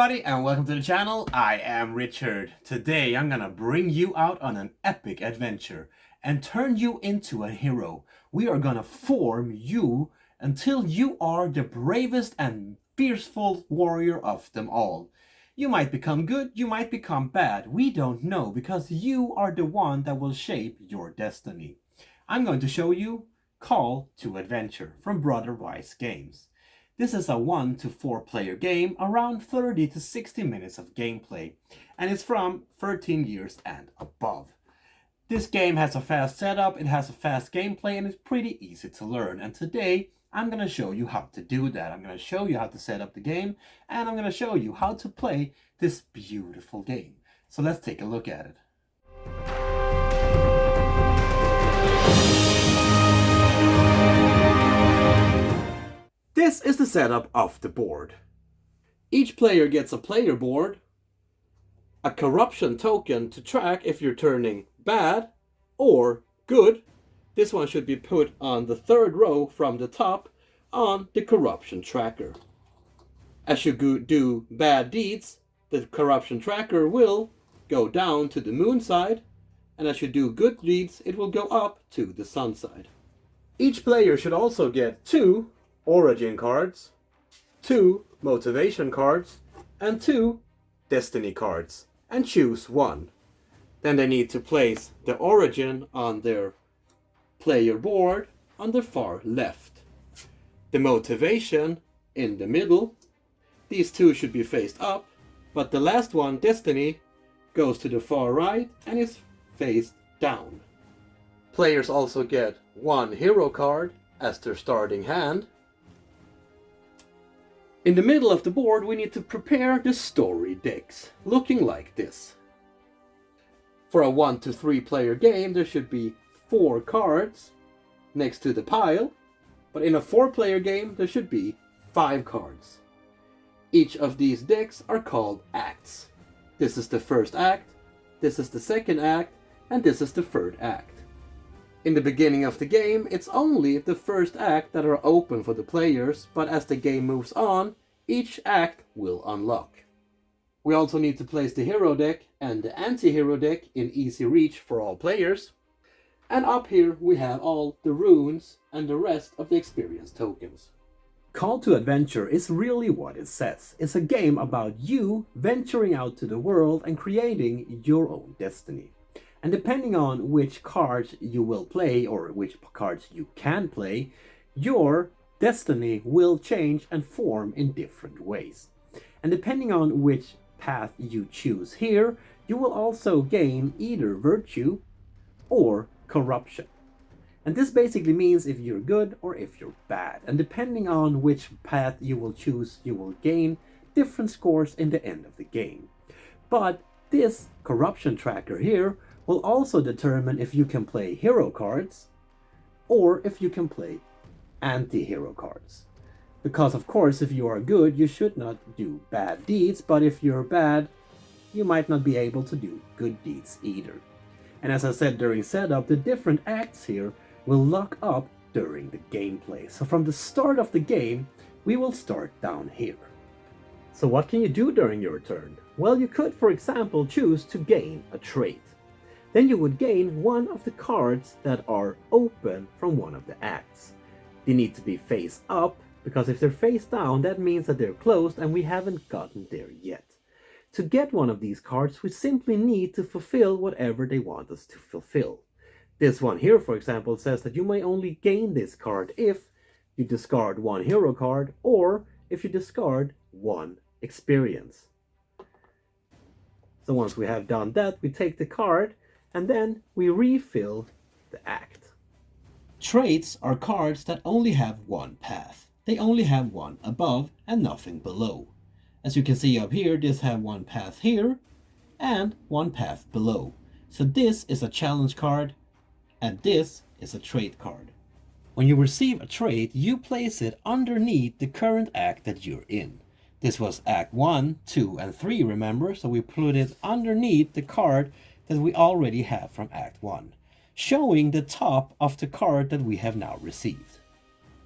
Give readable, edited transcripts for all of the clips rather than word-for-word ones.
everybody and welcome to the channel. I am Richard. Today I'm gonna bring you out on an epic adventure and turn you into a hero. We are gonna form you until you are the bravest and fearful warrior of them all. You might become good, you might become bad. We don't know because you are the one that will shape your destiny. I'm going to show you Call to Adventure from Brotherwise games. This is a 1 to 4 player game, around 30 to 60 minutes of gameplay, and it's from 13 years and above. This game has a fast setup, it has a fast gameplay, and it's pretty easy to learn. And today, I'm going to show you how to do that. I'm going to show you how to set up the game, and I'm going to show you how to play this beautiful game. So let's take a look at it. This is the setup of the board. Each player gets a player board, a corruption token to track if you're turning bad or good. This one should be put on the third row from the top on the corruption tracker. As you do bad deeds, the corruption tracker will go down to the moon side, and as you do good deeds, it will go up to the sun side. Each player should also get 2 origin cards, 2 motivation cards, and 2 destiny cards, and choose one. Then they need to place the origin on their player board on the far left, the motivation in the middle. These two should be faced up, but the last one, destiny, goes to the far right and is faced down. Players also get 1 hero card as their starting hand. In the middle of the board, we need to prepare the story decks, looking like this. For a 1 to 3 player game, there should be 4 cards next to the pile, but in a 4 player game, there should be 5 cards. Each of these decks are called acts. This is the first act, this is the second act, and this is the third act. In the beginning of the game, it's only the first act that are open for the players, but as the game moves on, each act will unlock. We also need to place the hero deck and the anti-hero deck in easy reach for all players. And up here we have all the runes and the rest of the experience tokens. Call to Adventure is really what it says. It's a game about you venturing out to the world and creating your own destiny. And depending on which cards you will play or which cards you can play, your destiny will change and form in different ways. And depending on which path you choose here, you will also gain either virtue or corruption. And this basically means if you're good or if you're bad. And depending on which path you will choose, you will gain different scores in the end of the game. But this corruption tracker here will also determine if you can play hero cards or if you can play anti-hero cards. Because of course, if you are good, you should not do bad deeds, but if you're bad, you might not be able to do good deeds either. And as I said during setup, the different acts here will lock up during the gameplay. So from the start of the game, we will start down here. So what can you do during your turn? Well, you could, for example, choose to gain a trait. Then you would gain one of the cards that are open from one of the acts. They need to be face up, because if they're face down, that means that they're closed and we haven't gotten there yet. To get one of these cards, we simply need to fulfill whatever they want us to fulfill. This one here, for example, says that you may only gain this card if you discard 1 hero card or if you discard 1 experience. So once we have done that, we take the card and then we refill the act. Traits are cards that only have 1 path. They only have 1 above and nothing below. As you can see up here, this have 1 path here and 1 path below. So this is a challenge card and this is a trait card. When you receive a trait, you place it underneath the current act that you're in. This was Act 1, 2, and 3, remember? So we put it underneath the card that we already have from Act 1, showing the top of the card that we have now received.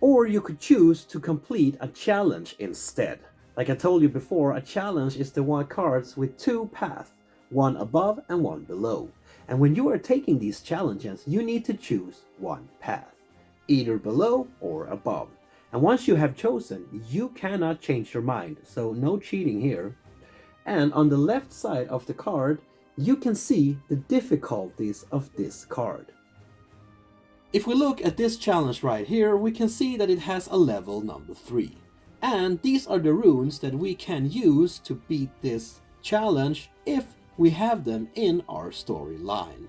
Or you could choose to complete a challenge instead. Like I told you before, a challenge is the one cards with two paths, one above and one below. And when you are taking these challenges, you need to choose one path, either below or above. And once you have chosen, you cannot change your mind, so no cheating here. And on the left side of the card, you can see the difficulties of this card. If we look at this challenge right here, we can see that it has a level number 3. And these are the runes that we can use to beat this challenge if we have them in our storyline.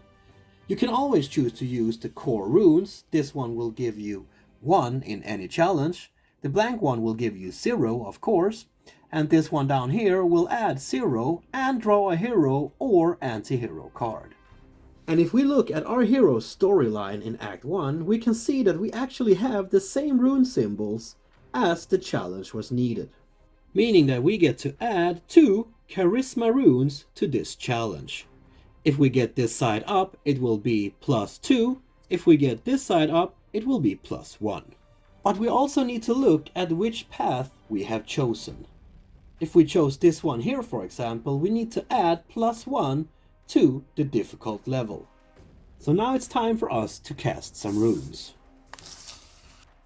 You can always choose to use the core runes. This one will give you 1 in any challenge. The blank one will give you 0, of course. And this one down here will add 0 and draw a hero or anti-hero card. And if we look at our hero's storyline in Act 1, we can see that we actually have the same rune symbols as the challenge was needed. Meaning that we get to add 2 charisma runes to this challenge. If we get this side up, it will be +2. If we get this side up, it will be +1. But we also need to look at which path we have chosen. If we chose this one here, for example, we need to add +1 to the difficult level. So now it's time for us to cast some runes.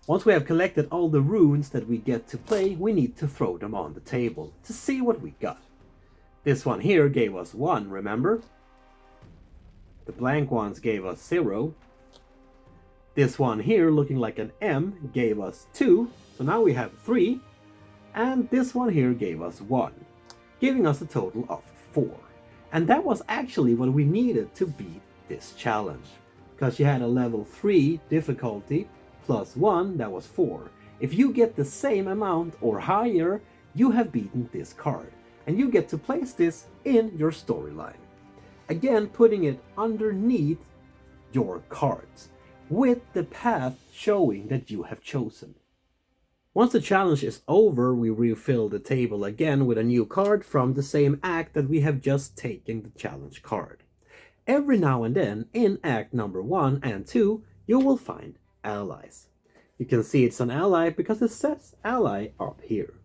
Once we have collected all the runes that we get to play, we need to throw them on the table to see what we got. This one here gave us 1, remember? The blank ones gave us 0. This one here, looking like an M, gave us 2, so now we have 3. And this one here gave us 1, giving us a total of 4. And that was actually what we needed to beat this challenge. Because you had a level 3 difficulty, +1, that was 4. If you get the same amount or higher, you have beaten this card. And you get to place this in your storyline. Again, putting it underneath your cards, with the path showing that you have chosen. Once the challenge is over, we refill the table again with a new card from the same act that we have just taken the challenge card. Every now and then, in Act number 1 and 2, you will find allies. You can see it's an ally because it says ally up here.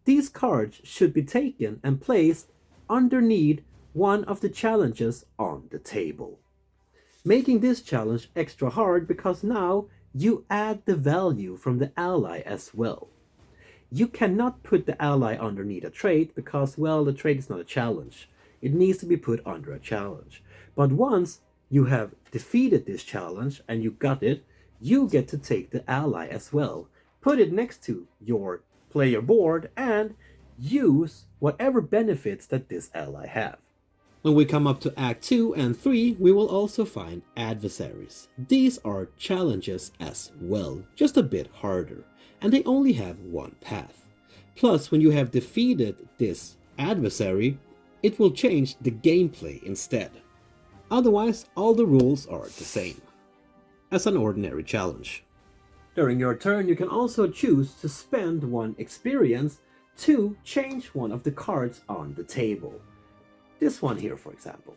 These cards should be taken and placed underneath one of the challenges on the table, making this challenge extra hard because now you add the value from the ally as well. You cannot put the ally underneath a trait because, well, the trait is not a challenge. It needs to be put under a challenge. But once you have defeated this challenge and you got it, you get to take the ally as well, put it next to your player board and use whatever benefits that this ally have. When we come up to Act 2 and 3, we will also find adversaries. These are challenges as well, just a bit harder, and they only have one path. Plus, when you have defeated this adversary, it will change the gameplay instead. Otherwise, all the rules are the same as an ordinary challenge. During your turn, you can also choose to spend 1 experience to change one of the cards on the table. This one here, for example.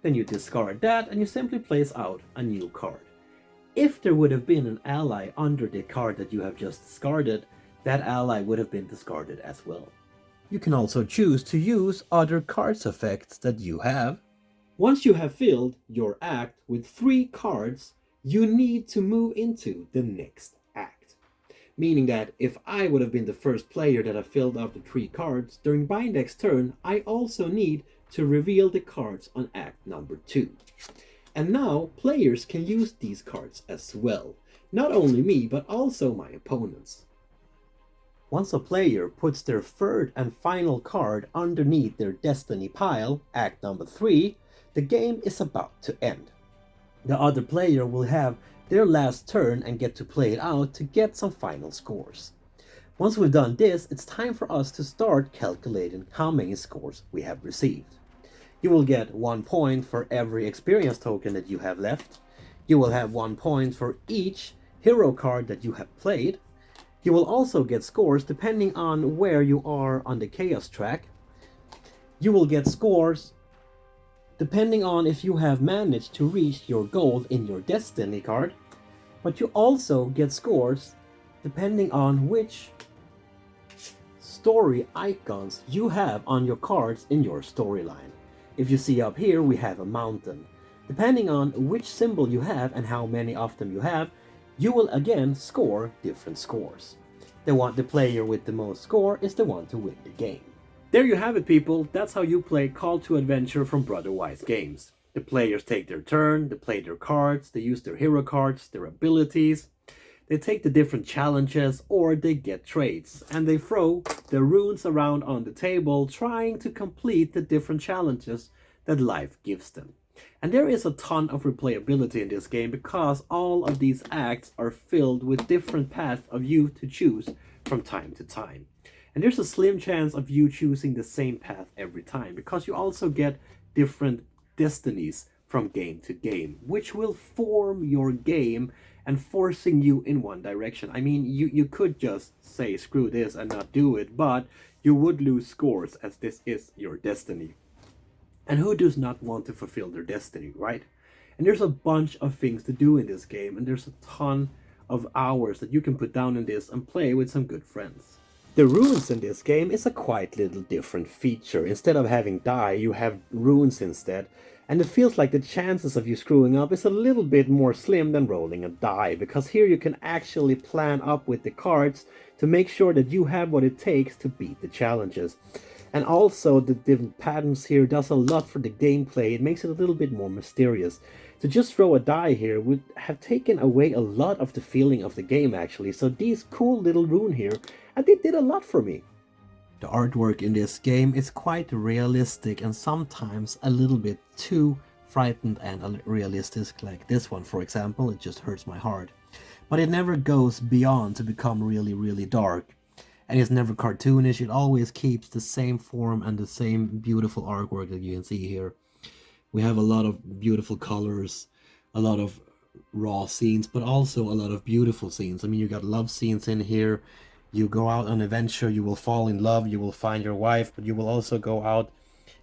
Then you discard that and you simply place out a new card. If there would have been an ally under the card that you have just discarded, that ally would have been discarded as well. You can also choose to use other cards effects that you have. Once you have filled your act with 3 cards, you need to move into the next act. Meaning that if I would have been the first player that have filled out the 3 cards, during Bindex's turn, I also need to reveal the cards on act number 2. And now players can use these cards as well. Not only me, but also my opponents. Once a player puts their 3rd and final card underneath their destiny pile, act number 3, the game is about to end. The other player will have their last turn and get to play it out to get some final scores. Once we've done this, it's time for us to start calculating how many scores we have received. You will get 1 point for every experience token that you have left. You will have 1 point for each hero card that you have played. You will also get scores depending on where you are on the chaos track. You will get scores depending on if you have managed to reach your goal in your destiny card. But you also get scores depending on which story icons you have on your cards in your storyline. If you see up here, we have a mountain. Depending on which symbol you have and how many of them you have, you will again score different scores. The player with the most score is the one to win the game. There you have it, people. That's how you play Call to Adventure from Brotherwise Games. The players take their turn, they play their cards, they use their hero cards, their abilities, they take the different challenges, or they get trades, and they throw the runes around on the table trying to complete the different challenges that life gives them. And there is a ton of replayability in this game because all of these acts are filled with different paths of you to choose from time to time. And there's a slim chance of you choosing the same path every time because you also get different destinies from game to game, which will form your game and forcing you in one direction. I mean, you could just say screw this and not do it, but you would lose scores as this is your destiny. And who does not want to fulfill their destiny, right? And there's a bunch of things to do in this game, and there's a ton of hours that you can put down in this and play with some good friends. The runes in this game is a quite little different feature. Instead of having die, you have runes instead. And it feels like the chances of you screwing up is a little bit more slim than rolling a die, because here you can actually plan up with the cards to make sure that you have what it takes to beat the challenges. And also the different patterns here does a lot for the gameplay. It makes it a little bit more mysterious. To just throw a die here would have taken away a lot of the feeling of the game actually. So these cool little rune here, and they did a lot for me. The artwork in this game is quite realistic and sometimes a little bit too frightened and realistic, like this one for example. It just hurts my heart. But it never goes beyond to become really dark. And it's never cartoonish, it always keeps the same form and the same beautiful artwork that you can see here. We have a lot of beautiful colors, a lot of raw scenes, but also a lot of beautiful scenes. I mean, you got love scenes in here. You go out on an adventure, you will fall in love, you will find your wife, but you will also go out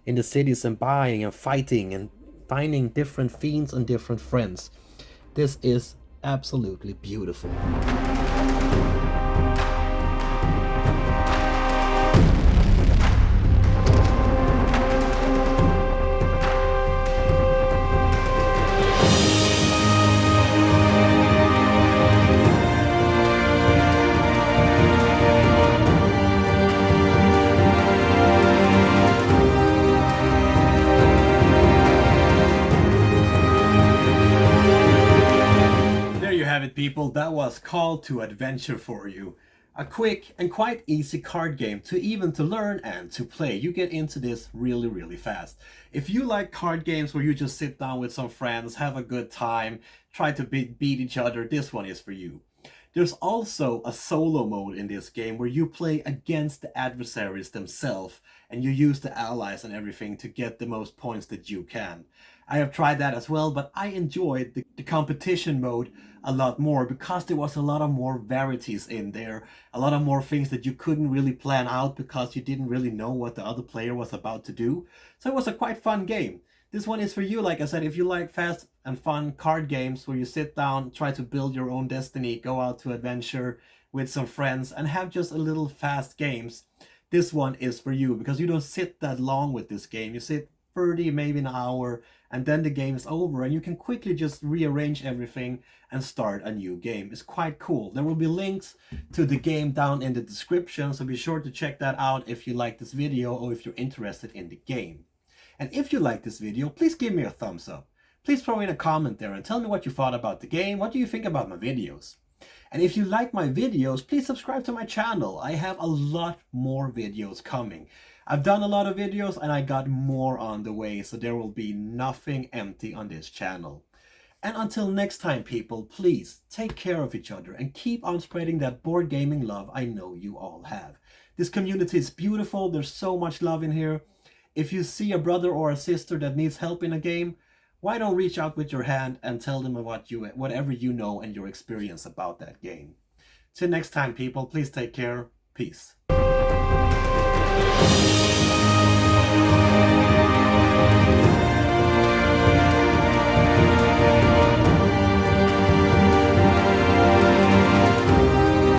in the cities and buying and fighting and finding different fiends and different friends. This is absolutely beautiful. People, that was Call to Adventure for you. A quick and quite easy card game to learn and to play. You get into this really fast. If you like card games where you just sit down with some friends, have a good time, try to beat each other, this one is for you. There's also a solo mode in this game where you play against the adversaries themselves and you use the allies and everything to get the most points that you can. I have tried that as well, but I enjoyed the competition mode a lot more because there was a lot of more varieties in there, a lot of more things that you couldn't really plan out because you didn't really know what the other player was about to do. So it was a quite fun game. This one is for you, like I said, if you like fast and fun card games where you sit down, try to build your own destiny, go out to adventure with some friends and have just a little fast games. This one is for you because you don't sit that long with this game. You sit 30, maybe an hour, and then the game is over and you can quickly just rearrange everything and start a new game. It's quite cool. There will be links to the game down in the description, so be sure to check that out if you like this video or if you're interested in the game. And if you like this video, please give me a thumbs up. Please throw in a comment there and tell me what you thought about the game. What do you think about my videos? And if you like my videos, please subscribe to my channel. I have a lot more videos coming. I've done a lot of videos and I got more on the way, so there will be nothing empty on this channel. And until next time, people, please take care of each other and keep on spreading that board gaming love I know you all have. This community is beautiful. There's so much love in here. If you see a brother or a sister that needs help in a game, why don't reach out with your hand and tell them whatever you know and your experience about that game. Till next time, people, please take care. Peace.